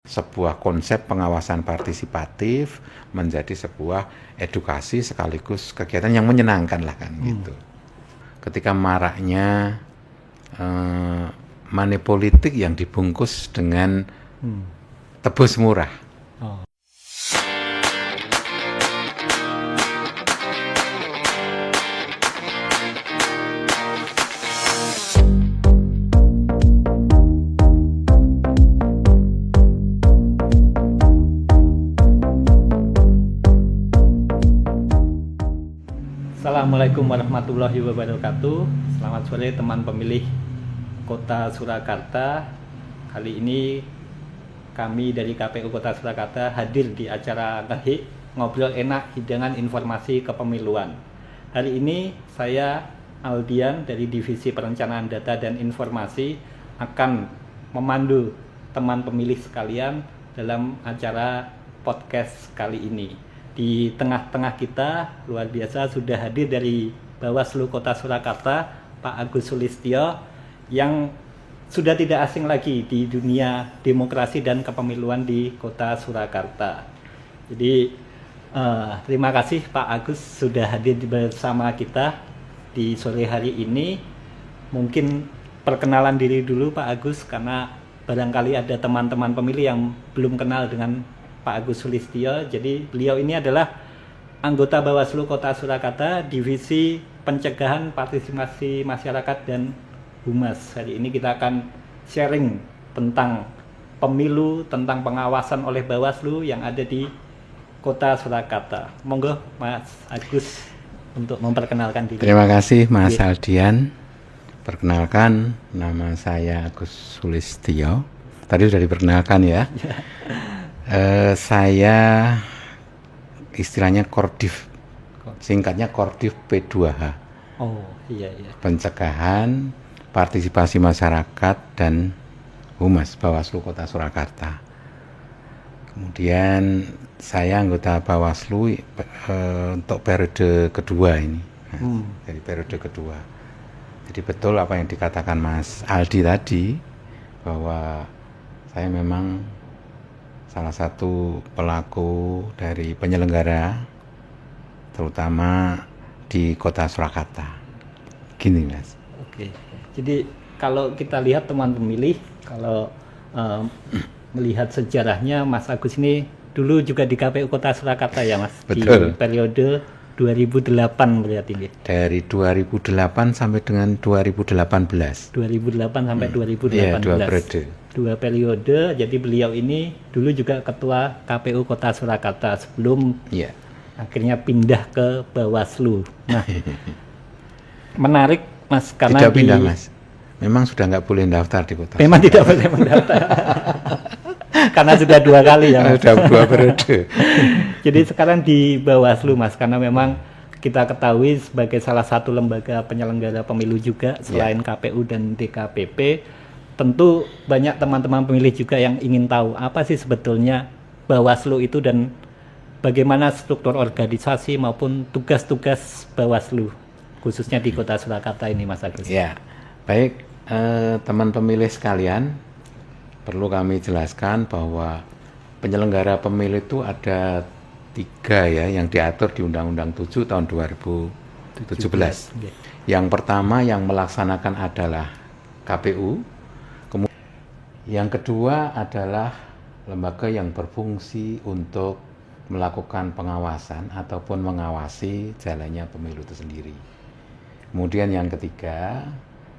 sebuah konsep pengawasan partisipatif menjadi sebuah edukasi sekaligus kegiatan yang menyenangkan lah kan gitu. Ketika maraknya money politik yang dibungkus dengan tebus murah. Assalamualaikum warahmatullahi wabarakatuh. Selamat sore teman pemilih Kota Surakarta. Kali ini kami dari KPU Kota Surakarta hadir di acara Ngehik Ngobrol Enak Hidangan Informasi Kepemiluan. Hari ini saya Aldian dari Divisi Perencanaan Data dan Informasi akan memandu teman pemilih sekalian dalam acara podcast kali ini. Di tengah-tengah kita luar biasa sudah hadir dari Bawaslu Kota Surakarta, Pak Agus Sulistyo, yang sudah tidak asing lagi di dunia demokrasi dan kepemiluan di Kota Surakarta. Jadi terima kasih Pak Agus sudah hadir bersama kita di sore hari ini. Mungkin perkenalan diri dulu Pak Agus, karena barangkali ada teman-teman pemilih yang belum kenal dengan Pak Agus Sulistyo. Jadi beliau ini adalah anggota Bawaslu Kota Surakarta, Divisi Pencegahan Partisipasi Masyarakat dan Humas. Hari ini kita akan sharing tentang pemilu, tentang pengawasan oleh Bawaslu yang ada di Kota Surakarta. Monggo Mas Agus untuk memperkenalkan diri. Terima kasih Mas Aldian. Perkenalkan, nama saya Agus Sulistyo. Tadi sudah diperkenalkan ya. Saya istilahnya Kordiv, singkatnya Kordiv P2H. Oh iya. Pencegahan Partisipasi Masyarakat dan Humas Bawaslu Kota Surakarta. Kemudian saya anggota Bawaslu untuk periode kedua ini, dari periode kedua. Jadi betul apa yang dikatakan Mas Aldi tadi, bahwa saya memang salah satu pelaku dari penyelenggara, terutama di Kota Surakarta. Gini Mas. Oke, jadi kalau kita lihat teman pemilih, kalau melihat sejarahnya Mas Agus ini dulu juga di KPU Kota Surakarta ya Mas? Betul. Di periode 2008 berarti ini. Dari 2008 sampai dengan 2018. 2008 sampai 2018. Iya, dua periode. Jadi beliau ini dulu juga ketua KPU Kota Surakarta sebelum akhirnya pindah ke Bawaslu. Nah, menarik Mas, karena tidak pindah Mas. Memang sudah nggak boleh daftar di Kota. Memang tidak boleh mendaftar. Karena sudah 2 kali ya Mas. Sudah 2 periode. Jadi sekarang di Bawaslu Mas, karena memang kita ketahui sebagai salah satu lembaga penyelenggara pemilu juga selain KPU dan DKPP, tentu banyak teman-teman pemilih juga yang ingin tahu apa sih sebetulnya Bawaslu itu dan bagaimana struktur organisasi maupun tugas-tugas Bawaslu khususnya di Kota Surakarta ini Mas Agus. Ya, baik teman pemilih sekalian, perlu kami jelaskan bahwa penyelenggara pemilu itu ada 3 ya yang diatur di Undang-Undang 7 tahun 2017. Yang pertama yang melaksanakan adalah KPU. Yang kedua adalah lembaga yang berfungsi untuk melakukan pengawasan ataupun mengawasi jalannya pemilu itu sendiri. Kemudian yang ketiga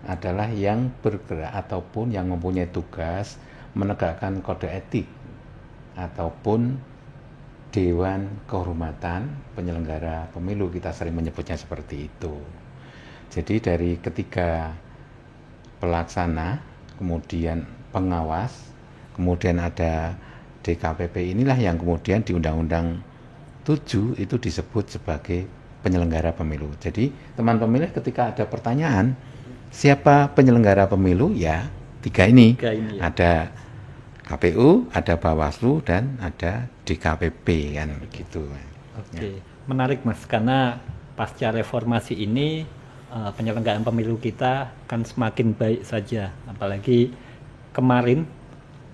adalah yang bergerak ataupun yang mempunyai tugas menegakkan kode etik ataupun Dewan Kehormatan Penyelenggara Pemilu, kita sering menyebutnya seperti itu. Jadi dari ketiga pelaksana, kemudian pengawas, kemudian ada DKPP, inilah yang kemudian di Undang-Undang 7 itu disebut sebagai penyelenggara pemilu. Jadi teman pemilih ketika ada pertanyaan siapa penyelenggara pemilu, ya 3 ini ya. Ada KPU, ada Bawaslu, dan ada DKPP kan begitu. Oke, menarik Mas, karena pasca reformasi ini penyelenggaraan pemilu kita akan semakin baik saja. Apalagi kemarin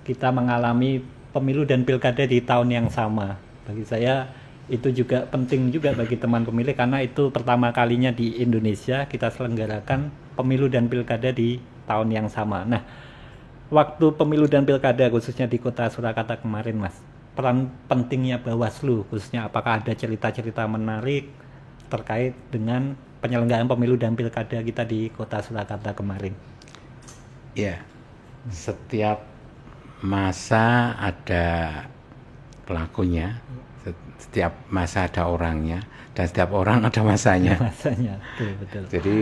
kita mengalami pemilu dan pilkada di tahun yang sama. Bagi saya itu juga penting juga bagi teman pemilih karena itu pertama kalinya di Indonesia kita selenggarakan pemilu dan pilkada di tahun yang sama. Nah, waktu pemilu dan pilkada khususnya di Kota Surakarta kemarin, Mas, peran pentingnya Bawaslu khususnya, apakah ada cerita-cerita menarik terkait dengan penyelenggaraan pemilu dan pilkada kita di Kota Surakarta kemarin? Ya, setiap masa ada pelakunya, setiap masa ada orangnya, dan setiap orang ada masanya. Masanya, betul. Jadi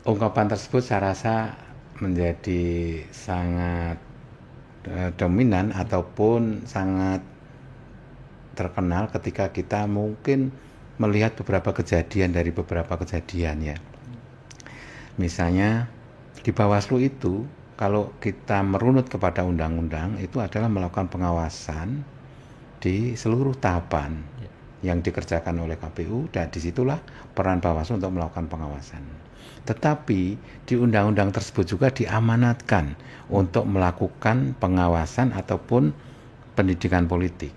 ungkapan tersebut saya rasa menjadi sangat dominan ataupun sangat terkenal ketika kita mungkin melihat beberapa kejadian dari beberapa kejadian ya. Misalnya di Bawaslu itu kalau kita merunut kepada undang-undang itu adalah melakukan pengawasan di seluruh tahapan yang dikerjakan oleh KPU, dan disitulah peran Bawaslu untuk melakukan pengawasan. Tetapi di undang-undang tersebut juga diamanatkan untuk melakukan pengawasan ataupun pendidikan politik.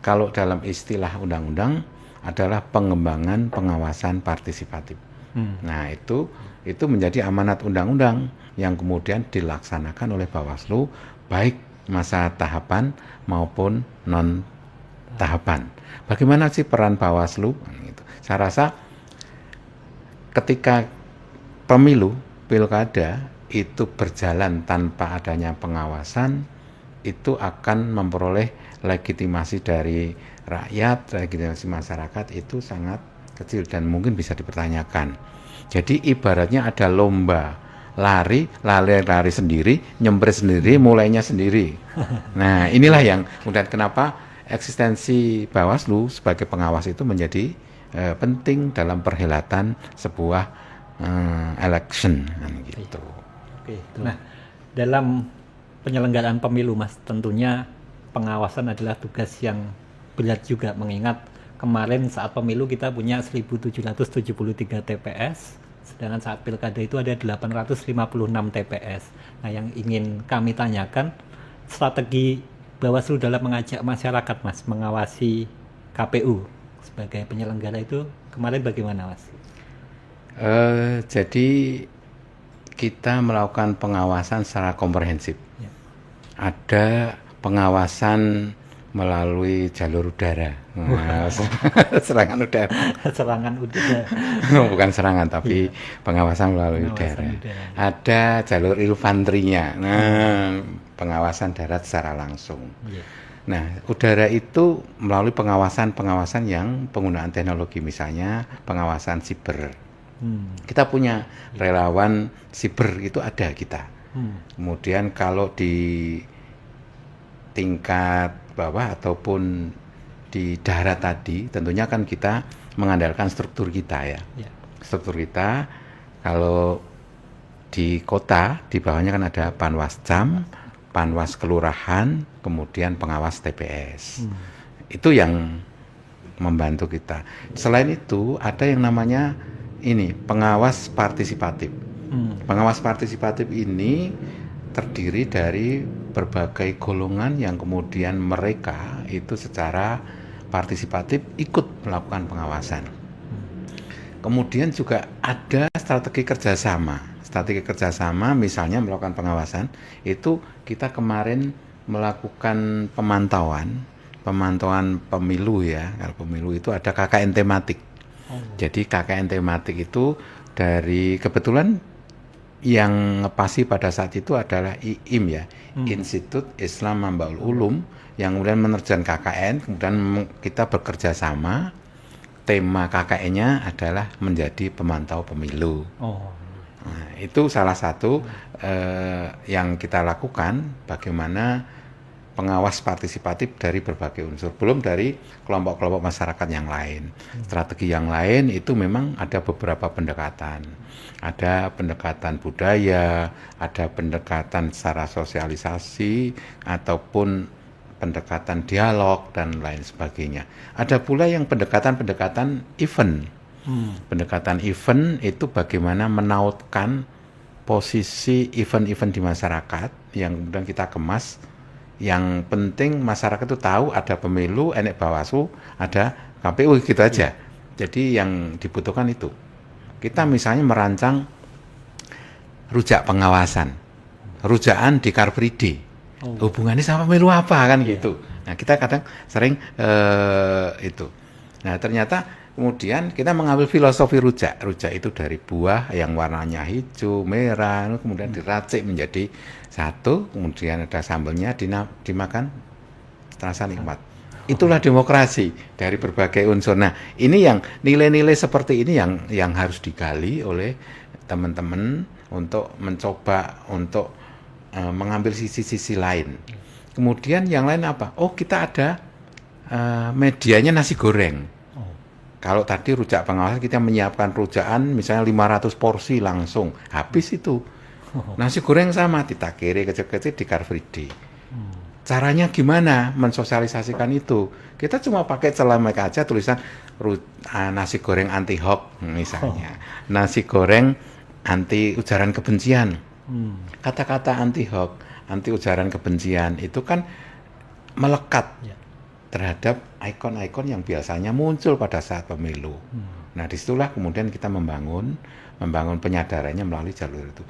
Kalau dalam istilah undang-undang adalah pengembangan pengawasan partisipatif. Nah, itu menjadi amanat undang-undang yang kemudian dilaksanakan oleh Bawaslu baik masa tahapan maupun non tahapan. Bagaimana sih peran Bawaslu? Saya rasa ketika pemilu, pilkada itu berjalan tanpa adanya pengawasan, itu akan memperoleh legitimasi dari rakyat, legitimasi masyarakat itu sangat kecil dan mungkin bisa dipertanyakan. Jadi ibaratnya ada lomba, lari sendiri, nyemprit sendiri, mulainya sendiri. Nah, inilah yang kemudian kenapa eksistensi Bawaslu sebagai pengawas itu menjadi penting dalam perhelatan sebuah election gitu. Oke. Nah, dalam penyelenggaraan pemilu, Mas, tentunya pengawasan adalah tugas yang berat juga, mengingat kemarin saat pemilu kita punya 1.773 TPS, sedangkan saat pilkada itu ada 856 TPS. Nah, yang ingin kami tanyakan, strategi Bawaslu dalam mengajak masyarakat, Mas, mengawasi KPU sebagai penyelenggara itu kemarin bagaimana, Mas? Jadi kita melakukan pengawasan secara komprehensif. Ya. Ada pengawasan melalui jalur udara. Nah, serangan udara. Serangan udara. Bukan serangan, tapi pengawasan melalui udara. Ada jalur infanterinya. Nah, pengawasan darat secara langsung. Ya. Nah, udara itu melalui pengawasan yang penggunaan teknologi, misalnya pengawasan siber. Kita punya relawan siber, itu ada kita. Kemudian kalau di tingkat bawah ataupun di darat tadi, tentunya kan kita mengandalkan struktur kita ya. Struktur kita, kalau di kota, di bawahnya kan ada Panwascam, Panwas Kelurahan, kemudian pengawas TPS. Itu yang membantu kita. Selain itu, ada yang namanya pengawas partisipatif. Pengawas partisipatif ini terdiri dari berbagai golongan yang kemudian mereka itu secara partisipatif ikut melakukan pengawasan. Kemudian juga ada strategi kerjasama. Strategi kerjasama misalnya melakukan pengawasan, itu kita kemarin melakukan pemantauan pemilu ya. Kalau pemilu itu ada KKN tematik. Jadi KKN tematik itu dari kebetulan yang ngepasi pada saat itu adalah IIM ya, Institut Islam Mambaul Ulum, yang kemudian menerjun KKN, kemudian kita bekerja sama. Tema KKN-nya adalah menjadi pemantau pemilu. Nah, itu salah satu yang kita lakukan, bagaimana pengawas partisipatif dari berbagai unsur, belum dari kelompok-kelompok masyarakat yang lain. Strategi yang lain itu memang ada beberapa pendekatan. Ada pendekatan budaya, ada pendekatan secara sosialisasi, ataupun pendekatan dialog, dan lain sebagainya. Ada pula yang pendekatan event. Pendekatan event itu bagaimana menautkan posisi event-event di masyarakat yang kemudian kita kemas Yang penting masyarakat itu tahu ada pemilu, enek Bawaslu, ada KPU gitu aja. Jadi yang dibutuhkan itu. Kita misalnya merancang rujak pengawasan, rujakan di Car Free Day. Hubungannya sama pemilu apa kan gitu. Nah kita kadang sering itu. Nah ternyata kemudian kita mengambil filosofi rujak. Rujak itu dari buah yang warnanya hijau, merah, kemudian diracik menjadi satu, kemudian ada sambelnya dimakan, terasa nikmat. Itulah demokrasi dari berbagai unsur. Nah, ini yang nilai-nilai seperti ini yang harus digali oleh teman-teman untuk mencoba untuk mengambil sisi-sisi lain. Kemudian yang lain apa? Oh, kita ada medianya nasi goreng. Kalau tadi rujak pengawasan kita menyiapkan rujakan misalnya 500 porsi langsung habis itu. Nasi goreng sama ditakiri kecil-kecil di Car Free Day. Caranya gimana mensosialisasikan itu? Kita cuma pakai celemek aja tulisan nasi goreng anti hoax misalnya. Nasi goreng anti ujaran kebencian. Kata-kata anti hoax, anti ujaran kebencian itu kan melekat terhadap ikon-ikon yang biasanya muncul pada saat pemilu. Nah, disitulah kemudian kita membangun penyadarannya melalui jalur itu.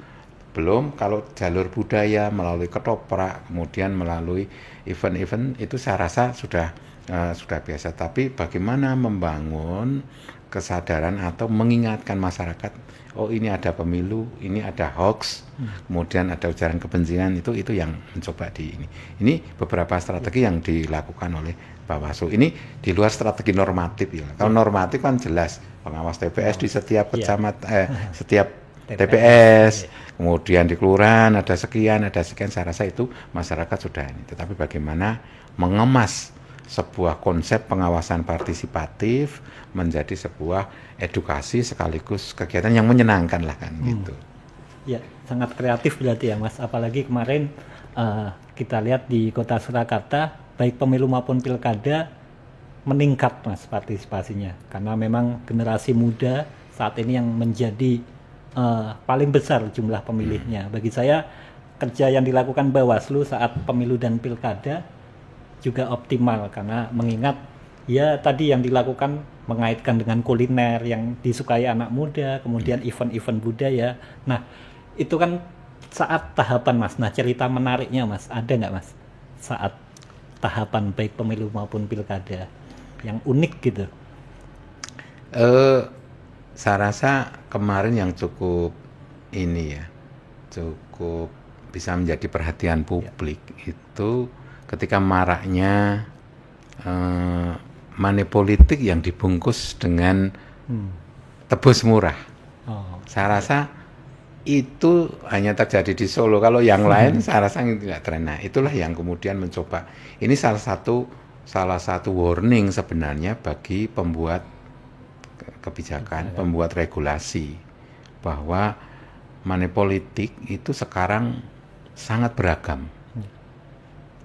Belum kalau jalur budaya melalui ketoprak, kemudian melalui event-event itu saya rasa sudah biasa. Tapi bagaimana membangun kesadaran atau mengingatkan masyarakat, oh ini ada pemilu, ini ada hoax, kemudian ada ujaran kebencian, itu yang mencoba ini beberapa strategi yang dilakukan oleh Bawaslu. Ini di luar strategi normatif ya. Kalau normatif kan jelas pengawas TPS di setiap setiap TPS, kemudian di kelurahan ada sekian, saya rasa itu masyarakat sudah ini. Tetapi bagaimana mengemas sebuah konsep pengawasan partisipatif menjadi sebuah edukasi sekaligus kegiatan yang menyenangkan lah kan gitu. Ya, sangat kreatif berarti ya Mas. Apalagi kemarin kita lihat di Kota Surakarta, baik pemilu maupun pilkada meningkat Mas partisipasinya. Karena memang generasi muda saat ini yang menjadi paling besar jumlah pemilihnya. Bagi saya kerja yang dilakukan Bawaslu saat pemilu dan pilkada juga optimal karena mengingat ya tadi yang dilakukan mengaitkan dengan kuliner yang disukai anak muda, kemudian event-event budaya. Nah, itu kan saat tahapan Mas. Nah, cerita menariknya Mas, ada nggak Mas saat tahapan baik pemilu maupun pilkada yang unik gitu? Saya rasa kemarin yang cukup bisa menjadi perhatian publik itu ketika maraknya money politik yang dibungkus dengan tebus murah. Saya rasa itu hanya terjadi di Solo. Kalau yang lain saya rasa tidak tren. Nah, itulah yang kemudian mencoba. Ini salah satu warning sebenarnya bagi pembuat kebijakan, pembuat regulasi, bahwa money politik itu sekarang sangat beragam.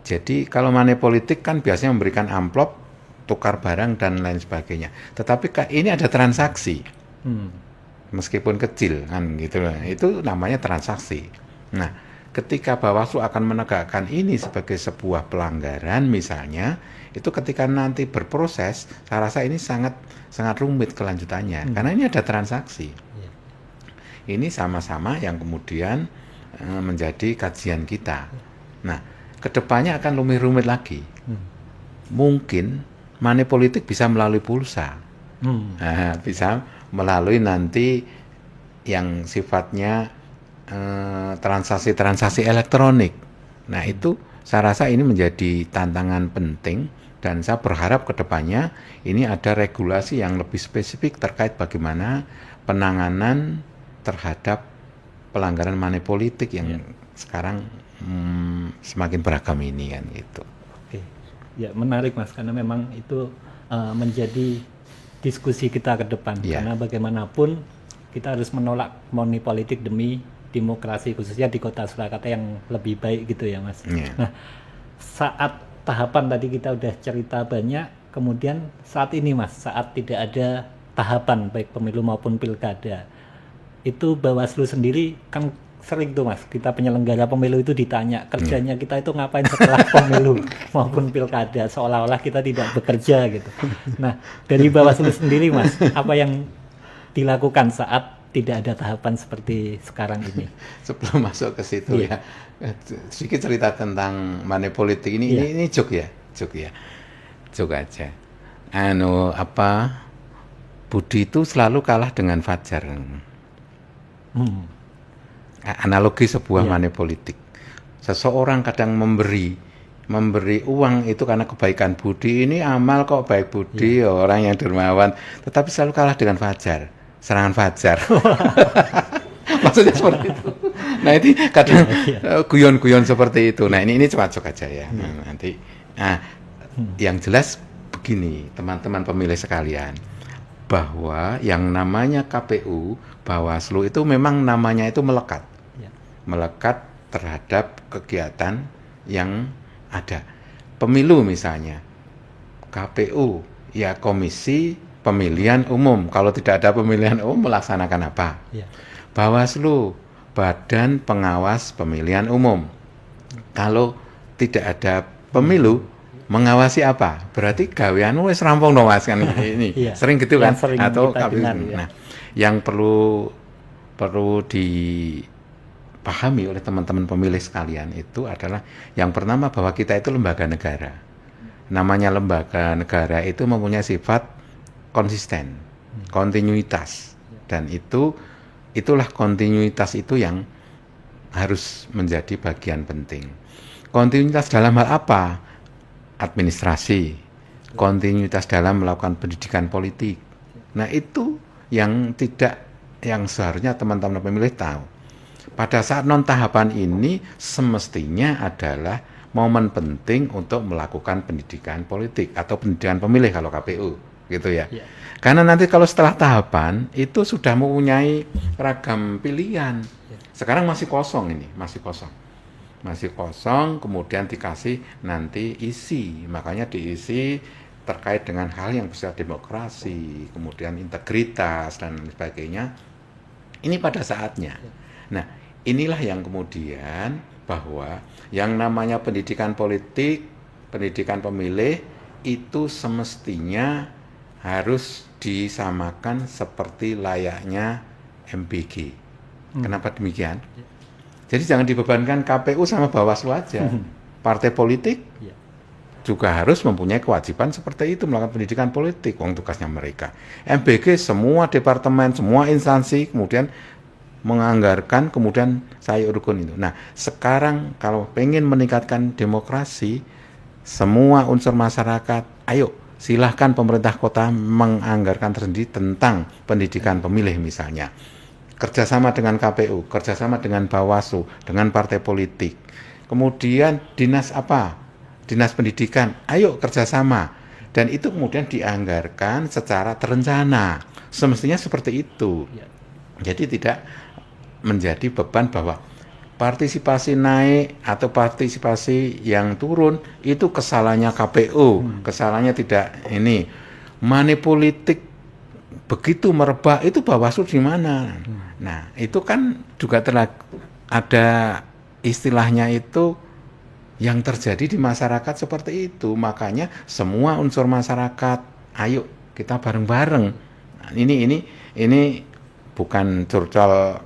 Jadi kalau money politik kan biasanya memberikan amplop, tukar barang dan lain sebagainya. Tetapi ini ada transaksi, meskipun kecil kan gitu loh. Itu namanya transaksi. Nah, ketika Bawaslu akan menegakkan ini sebagai sebuah pelanggaran misalnya, itu ketika nanti berproses, saya rasa ini sangat rumit kelanjutannya, karena ini ada transaksi. Ini sama-sama yang kemudian menjadi kajian kita. Nah, kedepannya akan lebih rumit lagi. Mungkin money politik bisa melalui pulsa, bisa melalui nanti yang sifatnya transaksi elektronik. Nah, itu saya rasa ini menjadi tantangan penting dan saya berharap kedepannya ini ada regulasi yang lebih spesifik terkait bagaimana penanganan terhadap pelanggaran money politik yang sekarang semakin beragam ini kan gitu. Oke. Ya, menarik Mas, karena memang itu menjadi diskusi kita ke depan. Karena bagaimanapun kita harus menolak money politik demi demokrasi, khususnya di Kota Surakarta yang lebih baik gitu ya Mas. Nah, saat tahapan tadi kita udah cerita banyak, kemudian saat ini Mas, saat tidak ada tahapan baik pemilu maupun pilkada, itu Bawaslu sendiri kan sering tuh Mas, kita penyelenggara pemilu itu ditanya kerjanya kita itu ngapain setelah pemilu maupun pilkada, seolah-olah kita tidak bekerja gitu. Nah, dari Bawaslu sendiri Mas, apa yang dilakukan saat tidak ada tahapan seperti sekarang ini? Sebelum masuk ke situ ya, sedikit cerita tentang money politik ini. Ini joke aja. Budi itu selalu kalah dengan Fajar. Analogi sebuah money politik. Seseorang kadang memberi uang itu karena kebaikan budi, ini amal kok baik budi, orang yang dermawan, tetapi selalu kalah dengan Fajar, serangan Fajar. Maksudnya seperti itu. Nah, ini kadang guyon-guyon seperti itu. Nah, ini cuma joke aja ya. Yang jelas begini, teman-teman pemilih sekalian, bahwa yang namanya KPU, Bawaslu itu memang namanya itu melekat terhadap kegiatan yang ada. Pemilu misalnya, KPU ya Komisi Pemilihan Umum. Kalau tidak ada pemilihan umum melaksanakan apa? Bawaslu, Badan Pengawas Pemilihan Umum. Kalau tidak ada pemilu, mengawasi apa? Berarti gaweanmu wis rampung dong Mas kan ini. Sering gitu kan? Atau nah, yang perlu dipahami oleh teman-teman pemilih sekalian itu adalah yang pertama bahwa kita itu lembaga negara. Namanya lembaga negara itu mempunyai sifat konsisten, kontinuitas, dan itulah kontinuitas itu yang harus menjadi bagian penting. Kontinuitas dalam hal apa? Administrasi, kontinuitas dalam melakukan pendidikan politik. Nah, itu yang seharusnya teman-teman pemilih tahu. Pada saat non tahapan ini semestinya adalah momen penting untuk melakukan pendidikan politik atau pendidikan pemilih kalau KPU, gitu ya. Karena nanti kalau setelah tahapan itu sudah mempunyai ragam pilihan. Sekarang masih kosong, kemudian dikasih nanti isi, makanya diisi terkait dengan hal yang bisa demokrasi, kemudian integritas dan sebagainya. Ini pada saatnya. Nah, inilah yang kemudian bahwa yang namanya pendidikan politik, pendidikan pemilih itu semestinya harus disamakan seperti layaknya MBG. Kenapa demikian? Jadi jangan dibebankan KPU sama Bawaslu aja. Partai politik juga harus mempunyai kewajiban seperti itu, melakukan pendidikan politik, tugasnya mereka. MBG semua departemen, semua instansi kemudian menganggarkan, kemudian saya rukun itu. Nah, sekarang kalau pengen meningkatkan demokrasi, semua unsur masyarakat, ayo silahkan pemerintah kota menganggarkan tersendiri tentang pendidikan pemilih misalnya. Kerjasama dengan KPU, kerjasama dengan Bawaslu, dengan partai politik. Kemudian dinas pendidikan, ayo kerjasama. Dan itu kemudian dianggarkan secara terencana. Semestinya seperti itu. Jadi tidak menjadi beban bahwa partisipasi naik atau partisipasi yang turun itu kesalahannya KPU, kesalahannya tidak ini. Money politik begitu merebak itu Bawaslu di mana? Nah, itu kan juga ada istilahnya itu yang terjadi di masyarakat seperti itu. Makanya semua unsur masyarakat, ayo kita bareng-bareng. Nah, ini bukan curcol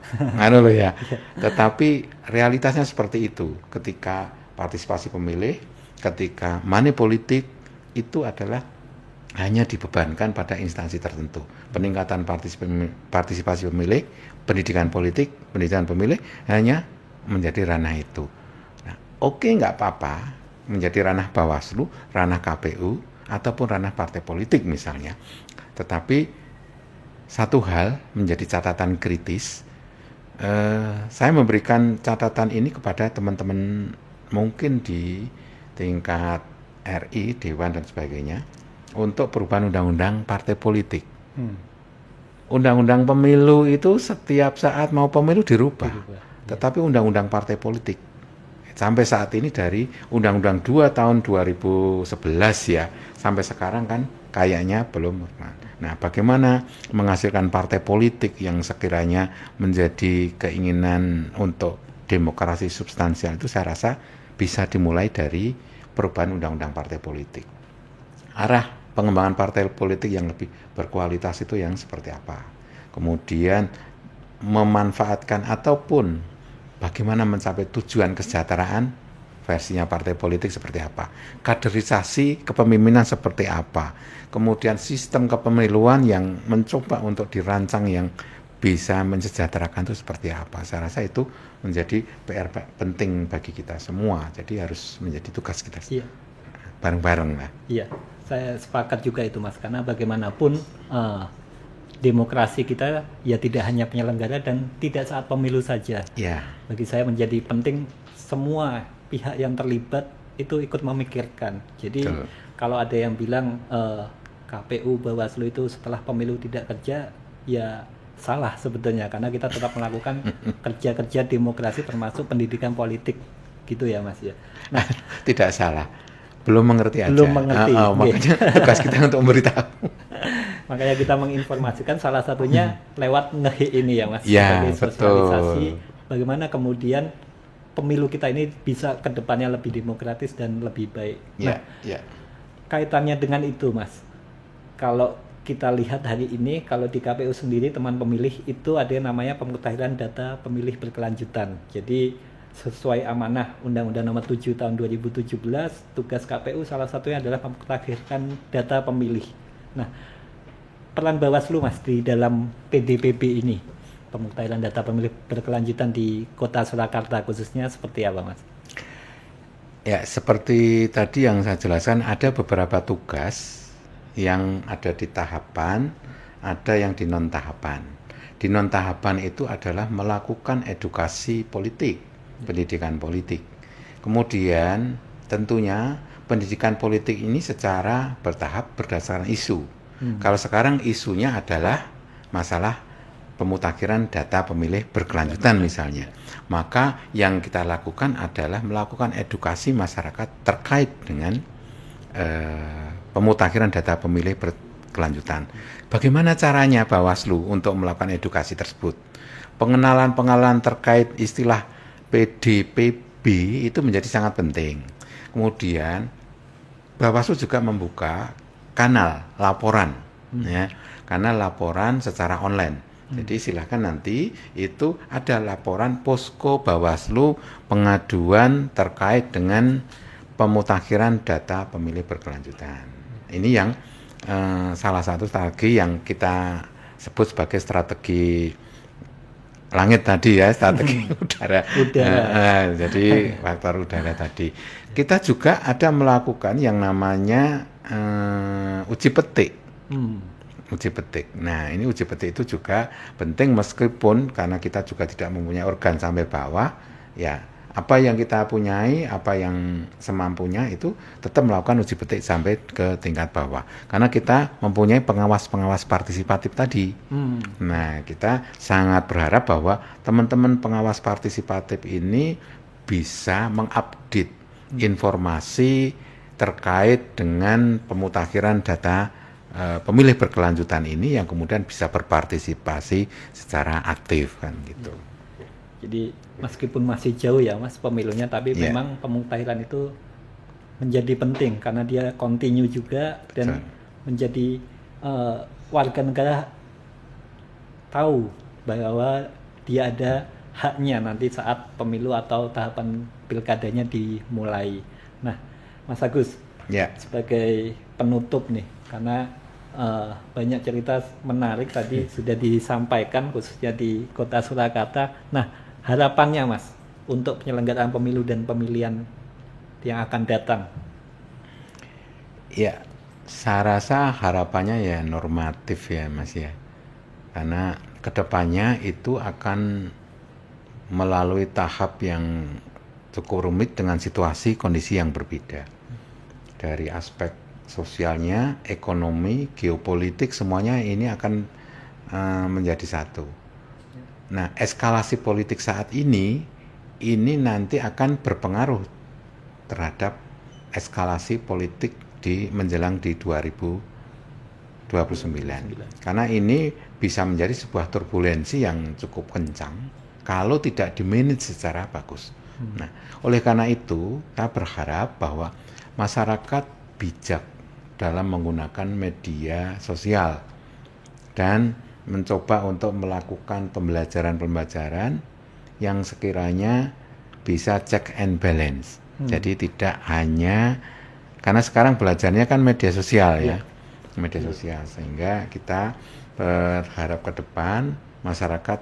ya. Tetapi realitasnya seperti itu. Ketika partisipasi pemilih, ketika money politik itu adalah hanya dibebankan pada instansi tertentu. Peningkatan partisipasi pemilih, pendidikan politik, pendidikan pemilih hanya menjadi ranah itu. Nah, nggak apa-apa menjadi ranah Bawaslu, ranah KPU, ataupun ranah partai politik misalnya. Tetapi satu hal menjadi catatan kritis, saya memberikan catatan ini kepada teman-teman mungkin di tingkat RI, Dewan dan sebagainya, untuk perubahan undang-undang partai politik. Undang-undang pemilu itu setiap saat mau pemilu dirubah. Tetapi undang-undang partai politik sampai saat ini dari Undang-Undang 2 tahun 2011 ya, sampai sekarang kan kayaknya belum normal. Nah, bagaimana menghasilkan partai politik yang sekiranya menjadi keinginan untuk demokrasi substansial itu saya rasa bisa dimulai dari perubahan undang-undang partai politik. Arah pengembangan partai politik yang lebih berkualitas itu yang seperti apa. Kemudian memanfaatkan ataupun bagaimana mencapai tujuan kesejahteraan versinya partai politik seperti apa, kaderisasi kepemimpinan seperti apa, kemudian sistem kepemiluan yang mencoba untuk dirancang yang bisa mensejahterakan itu seperti apa. Saya rasa itu menjadi PR penting bagi kita semua, jadi harus menjadi tugas kita bareng-bareng lah. Iya, saya sepakat juga itu Mas, karena bagaimanapun demokrasi kita ya tidak hanya penyelenggara dan tidak saat pemilu saja. Ya. Bagi saya menjadi penting semua pihak yang terlibat itu ikut memikirkan. Jadi kalau ada yang bilang KPU Bawaslu itu setelah pemilu tidak kerja, ya salah sebetulnya, karena kita tetap melakukan kerja-kerja demokrasi termasuk pendidikan politik gitu ya Mas ya. Nah, tidak salah. Belum mengerti aja. Belum mengerti. Makanya tugas kita untuk memberitahu. Makanya kita menginformasikan salah satunya lewat ngehi ini ya Mas, ya, sebagai sosialisasi betul. Bagaimana kemudian pemilu kita ini bisa kedepannya lebih demokratis dan lebih baik. Nah, kaitannya dengan itu Mas, kalau kita lihat hari ini, kalau di KPU sendiri teman pemilih itu ada yang namanya pemutahiran data pemilih berkelanjutan. Jadi sesuai amanah Undang-Undang Nomor 7 Tahun 2017, tugas KPU salah satunya adalah memutahirkan data pemilih. Nah, peran Bawaslu Mas di dalam PDPB ini, pemutahiran data pemilih berkelanjutan di Kota Surakarta khususnya seperti apa Mas? Ya, seperti tadi yang saya jelaskan, ada beberapa tugas yang ada di tahapan, ada yang di non tahapan. Di non tahapan itu adalah melakukan edukasi politik, pendidikan politik. Kemudian tentunya pendidikan politik ini secara bertahap berdasarkan isu. Kalau sekarang isunya adalah masalah pemutakhiran data pemilih berkelanjutan misalnya, maka yang kita lakukan adalah melakukan edukasi masyarakat terkait dengan pemutakhiran data pemilih berkelanjutan. Bagaimana caranya Bawaslu untuk melakukan edukasi tersebut? Pengenalan terkait istilah PDPB itu menjadi sangat penting. Kemudian Bawaslu juga membuka kanal laporan, kanal laporan secara online. Jadi silahkan nanti itu ada laporan posko Bawaslu pengaduan terkait dengan pemutakhiran data pemilih berkelanjutan. Ini yang salah satu strategi yang kita sebut sebagai strategi langit tadi ya, strategi udara. Jadi faktor udara tadi. Kita juga ada melakukan yang namanya uji petik. Uji petik. Nah, ini uji petik itu juga penting meskipun karena kita juga tidak mempunyai organ sampai bawah, ya apa yang kita punyai, apa yang semampunya itu tetap melakukan uji petik sampai ke tingkat bawah. Karena kita mempunyai pengawas-pengawas partisipatif tadi. Nah, kita sangat berharap bahwa teman-teman pengawas partisipatif ini bisa mengupdate informasi terkait dengan pemutakhiran data pemilih berkelanjutan ini yang kemudian bisa berpartisipasi secara aktif kan gitu. Jadi meskipun masih jauh ya Mas pemilunya, tapi memang pemutakhiran itu menjadi penting karena dia kontinu juga dan menjadi warga negara tahu bahwa dia ada haknya nanti saat pemilu atau tahapan pilkadanya dimulai. Nah, Mas Agus, sebagai penutup nih, karena banyak cerita menarik tadi sudah disampaikan khususnya di Kota Surakarta. Nah, harapannya Mas untuk penyelenggaraan pemilu dan pemilihan yang akan datang. Ya, saya rasa harapannya ya normatif ya Mas ya. Karena kedepannya itu akan melalui tahap yang cukup rumit dengan situasi kondisi yang berbeda. Dari aspek sosialnya, ekonomi, geopolitik, semuanya ini akan menjadi satu. Nah, eskalasi politik saat ini nanti akan berpengaruh terhadap eskalasi politik menjelang di 2024. 29. Karena ini bisa menjadi sebuah turbulensi yang cukup kencang kalau tidak di-manage secara bagus. Nah, oleh karena itu, saya berharap bahwa masyarakat bijak dalam menggunakan media sosial dan mencoba untuk melakukan pembelajaran-pembelajaran yang sekiranya bisa check and balance. Jadi tidak hanya, karena sekarang belajarnya kan media sosial ya, media sosial, sehingga kita berharap ke depan masyarakat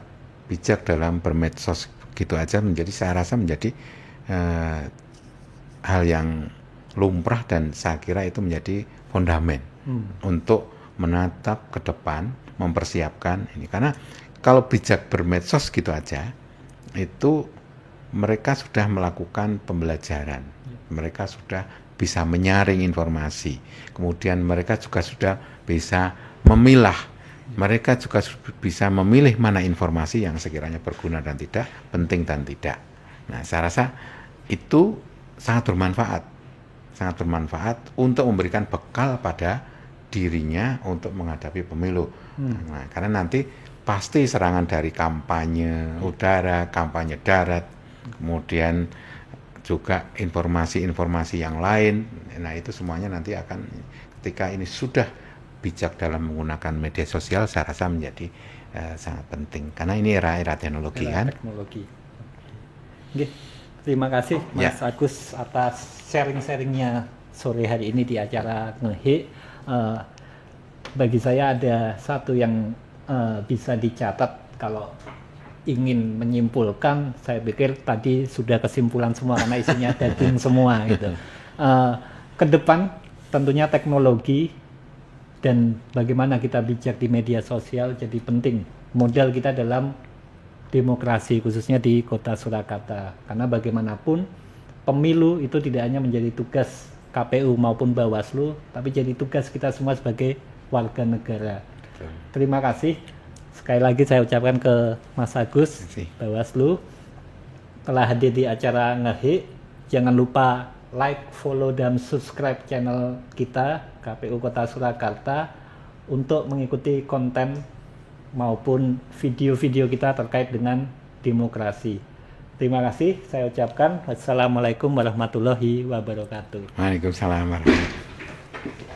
bijak dalam bermedsos gitu aja menjadi, saya rasa menjadi hal yang lumrah dan saya kira itu menjadi fondamen untuk menatap ke depan, mempersiapkan ini. Karena kalau bijak bermedsos gitu aja, itu mereka sudah melakukan pembelajaran, mereka sudah bisa menyaring informasi, kemudian mereka juga sudah bisa memilah, mereka juga bisa memilih mana informasi yang sekiranya berguna dan tidak, penting dan tidak. Nah, saya rasa itu sangat bermanfaat untuk memberikan bekal pada dirinya untuk menghadapi pemilu. Nah, karena nanti pasti serangan dari kampanye udara, kampanye darat, kemudian juga informasi-informasi yang lain. Nah, itu semuanya nanti akan, ketika ini sudah bijak dalam menggunakan media sosial, saya rasa menjadi sangat penting. Karena ini era teknologi kan. Teknologi. Oke, terima kasih Mas Agus atas sharing-sharingnya sore hari ini di acara Ngehe. Bagi saya ada satu yang bisa dicatat kalau ingin menyimpulkan. Saya pikir tadi sudah kesimpulan semua karena isinya daging semua gitu. Ke depan tentunya teknologi dan bagaimana kita bijak di media sosial jadi penting. Modal kita dalam demokrasi khususnya di Kota Surakarta. Karena bagaimanapun pemilu itu tidak hanya menjadi tugas KPU maupun Bawaslu, tapi jadi tugas kita semua sebagai warga negara. Terima kasih. Sekali lagi saya ucapkan ke Mas Agus, Bawaslu, telah hadir di acara Ngehe. Jangan lupa like, follow, dan subscribe channel kita, KPU Kota Surakarta, untuk mengikuti konten maupun video-video kita terkait dengan demokrasi. Terima kasih, saya ucapkan wassalamualaikum warahmatullahi wabarakatuh. Waalaikumsalam warahmatullahi wabarakatuh.